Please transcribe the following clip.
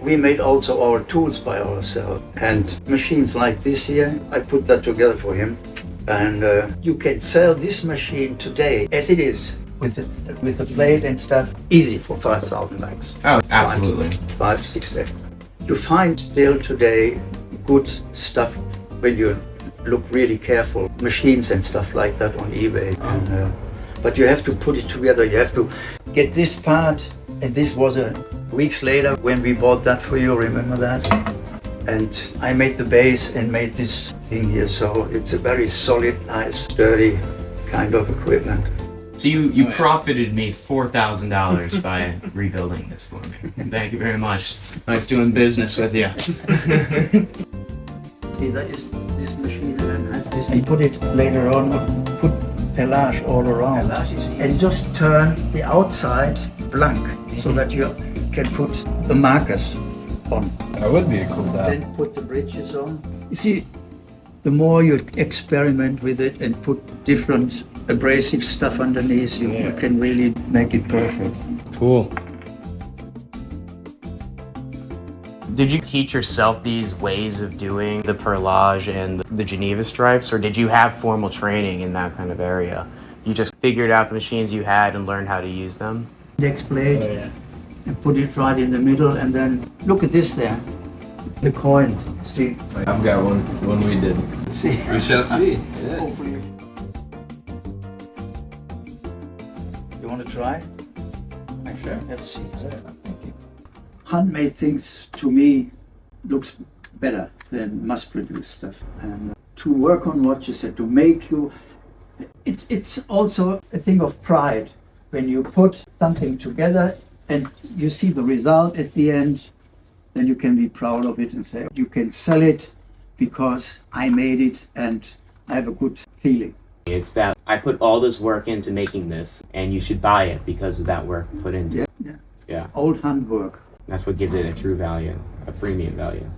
We made also our tools by ourselves, and machines like this here, I put that together for him. And you can sell this machine today as it is, with the blade and stuff, easy for 5,000 bucks. Oh, absolutely. 5, 6, 7. You find still today good stuff when you look really careful, machines and stuff like that on eBay. And, but you have to put it together. You have to get this part, and this was weeks later when we bought that for you. Remember that? And I made the base and made this thing here. So it's a very solid, nice, sturdy kind of equipment. So you profited me $4,000 by rebuilding this for me. Thank you very much. Nice doing business with you. See, that is this machine, and I have this. And put it later on, put pelage all around, and just turn the outside blank so that you can put the markers on. That would be a cool job. Then put the bridges on. You see, the more you experiment with it and put different abrasive stuff underneath, you can really make it perfect. Cool. Did you teach yourself these ways of doing the perlage and the Geneva stripes, or did you have formal training in that kind of area? You just figured out the machines you had and learned how to use them? Index blade, and put it right in the middle, and then look at this there, the coin. See? I've got one we did. See? We shall see. Yeah. Hopefully. You want to try? Sure. Let's see. Handmade things to me looks better than mass-produced stuff. And to work on watches and to make you, it's also a thing of pride when you put something together and you see the result at the end. Then you can be proud of it and say you can sell it because I made it and I have a good feeling. It's that I put all this work into making this, and you should buy it because of that work put into it. Yeah. Old handwork. That's what gives it a true value, a premium value.